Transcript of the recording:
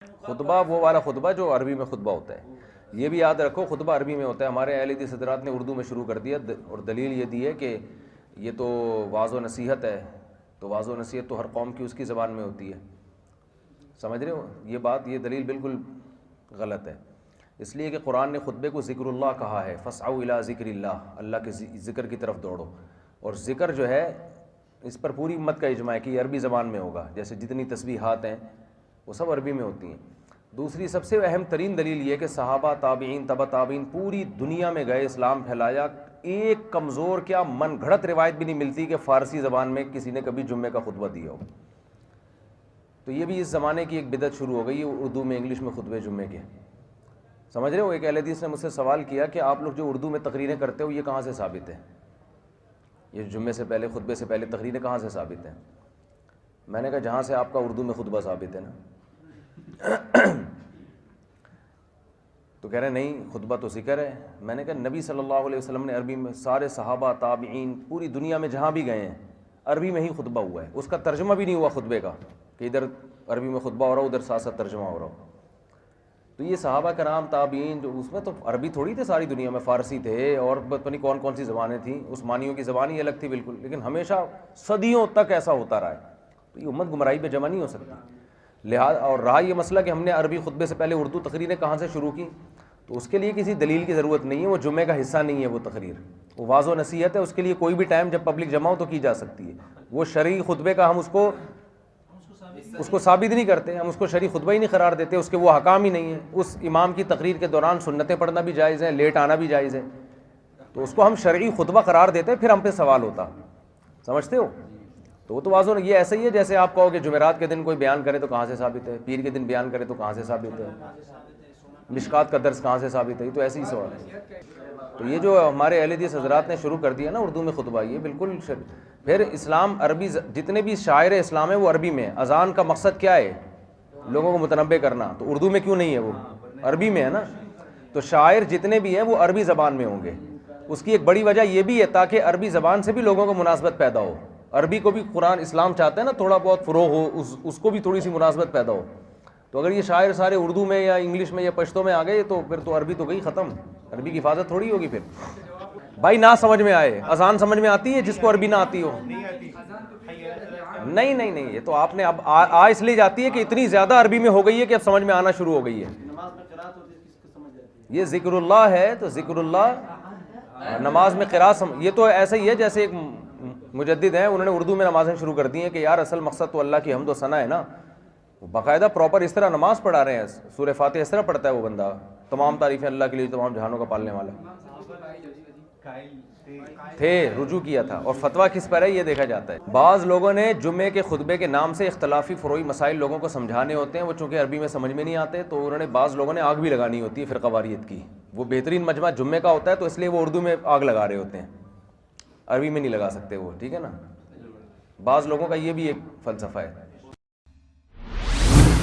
خطبہ وہ والا خطبہ جو عربی میں خطبہ ہوتا ہے، یہ بھی یاد رکھو خطبہ عربی میں ہوتا ہے. ہمارے اہل حدیث حضرات نے اردو میں شروع کر دیا، اور دلیل یہ دی ہے کہ یہ تو واعظ و نصیحت ہے، تو واعظ و نصیحت تو ہر قوم کی اس کی زبان میں ہوتی ہے. سمجھ رہے ہو یہ بات؟ یہ دلیل بالکل غلط ہے، اس لیے کہ قرآن نے خطبے کو ذکر اللہ کہا ہے، فاسعوا الی ذکر اللہ، اللہ کے ذکر کی طرف دوڑو. اور ذکر جو ہے اس پر پوری امت کا اجماع ہے کہ یہ عربی زبان میں ہوگا، جیسے جتنی تسبیحات ہیں وہ سب عربی میں ہوتی ہیں. دوسری سب سے اہم ترین دلیل یہ کہ صحابہ، تابعین، تبع تابعین پوری دنیا میں گئے، اسلام پھیلایا. ایک کمزور کیا من گھڑت روایت بھی نہیں ملتی کہ فارسی زبان میں کسی نے کبھی جمعے کا خطبہ دیا ہو. تو یہ بھی اس زمانے کی ایک بدعت شروع ہو گئی ہے، اردو میں انگلش میں خطبے جمعے کے. سمجھ رہے ہو؟ ایک اہل حدیث نے مجھ سے سوال کیا کہ آپ لوگ جو اردو میں تقریریں کرتے ہو یہ کہاں سے ثابت ہے؟ یہ جمعے سے پہلے، خطبے سے پہلے تقریریں کہاں سے ثابت ہیں؟ میں نے کہا جہاں سے آپ کا اردو میں خطبہ ثابت ہے نا. تو کہہ رہے نہیں خطبہ تو ذکر ہے. میں نے کہا نبی صلی اللہ علیہ وسلم نے عربی میں، سارے صحابہ، تابعین پوری دنیا میں جہاں بھی گئے ہیں عربی میں ہی خطبہ ہوا ہے. اس کا ترجمہ بھی نہیں ہوا خطبے کا کہ ادھر عربی میں خطبہ ہو رہا ہو، ادھر ساتھ ساتھ ترجمہ ہو رہا ہو. تو یہ صحابہ کرام، تابعین، جو اس میں تو عربی تھوڑی تھے، ساری دنیا میں فارسی تھے اور پتہ نہیں کون کون سی زبانیں تھیں. عثمانیوں کی زبان ہی الگ تھی بالکل، لیکن ہمیشہ صدیوں تک ایسا ہوتا رہا ہے. تو یہ امت گمراہی پہ جمع نہیں ہو سکتی. لہٰذا اور رہا یہ مسئلہ کہ ہم نے عربی خطبے سے پہلے اردو تقریریں کہاں سے شروع کی، تو اس کے لیے کسی دلیل کی ضرورت نہیں ہے. وہ جمعے کا حصہ نہیں ہے وہ تقریر، وہ واعظ و نصیحت ہے. اس کے لیے کوئی بھی ٹائم جب پبلک جمع ہو تو کی جا سکتی ہے. وہ شرعی خطبے کا ہم اس کو ثابت نہیں کرتے، ہم اس کو شرعی خطبہ ہی نہیں قرار دیتے، اس کے وہ حکام ہی نہیں ہیں. اس امام کی تقریر کے دوران سنتیں پڑھنا بھی جائز ہے، لیٹ آنا بھی جائز ہے، تو اس کو ہم شرعی خطبہ قرار دیتے، پھر ہم پہ سوال ہوتا. سمجھتے ہو؟ تو وہ تو واضح یہ ایسا ہی ہے جیسے آپ کہو کہ جمعرات کے دن کوئی بیان کرے تو کہاں سے ثابت ہے، پیر کے دن بیان کرے تو کہاں سے ثابت ہے، مشکات کا درس کہاں سے ثابت ہے. یہ تو ایسے ہی سوال ہے. تو یہ جو ہمارے اہل حدیث حضرات نے شروع کر دیا نا اردو میں خطبہ، یہ بالکل پھر اسلام عربی، جتنے بھی شاعر اسلام ہیں وہ عربی میں. اذان کا مقصد کیا ہے؟ لوگوں کو متنبع کرنا. تو اردو میں کیوں نہیں ہے؟ وہ عربی میں ہے نا. تو شاعر جتنے بھی ہیں وہ عربی زبان میں ہوں گے. اس کی ایک بڑی وجہ یہ بھی ہے تاکہ عربی زبان سے بھی لوگوں کو مناسبت پیدا ہو. عربی کو بھی قرآن اسلام چاہتے ہیں نا تھوڑا بہت فروغ ہو، اس کو بھی تھوڑی سی مناسبت پیدا ہو. تو اگر یہ شاعر سارے اردو میں یا انگلش میں یا پشتو میں آ گئے تو پھر تو عربی تو گئی ختم. عربی کی حفاظت تھوڑی ہوگی پھر. بھائی نہ سمجھ میں آئے، اذان سمجھ میں آتی ہے جس کو عربی نہ آتی ہو؟ نہیں نہیں نہیں، یہ تو آپ نے اب اس لیے جاتی ہے کہ اتنی زیادہ عربی میں ہو گئی ہے کہ اب سمجھ میں آنا شروع ہو گئی ہے. یہ ذکر اللہ ہے تو ذکر اللہ نماز میں قراءت، یہ تو ایسا ہی ہے جیسے ایک مجدد ہیں، انہوں نے اردو میں نمازیں شروع کر دی ہیں کہ یار اصل مقصد تو اللہ کی حمد و ثنا ہے نا. باقاعدہ پراپر اس طرح نماز پڑھا رہے ہیں، سورہ فاتحہ اس طرح پڑھتا ہے وہ بندہ، تمام تعریفیں اللہ کے لیے تمام جہانوں کا پالنے والا. تھے رجوع کیا تھا. اور فتویٰ کس پر ہے یہ دیکھا جاتا ہے. بعض لوگوں نے جمعے کے خطبے کے نام سے اختلافی فروعی مسائل لوگوں کو سمجھانے ہوتے ہیں، وہ چونکہ عربی میں سمجھ میں نہیں آتے تو انہوں نے بعض لوگوں نے آگ بھی لگانی ہوتی ہے فرقہ واریت کی. وہ بہترین مجمع جمعے کا ہوتا ہے تو اس لیے وہ اردو میں آگ لگا رہے ہوتے ہیں، عربی میں نہیں لگا سکتے وہ. ٹھیک ہے نا. بعض لوگوں کا یہ بھی ایک فلسفہ ہے.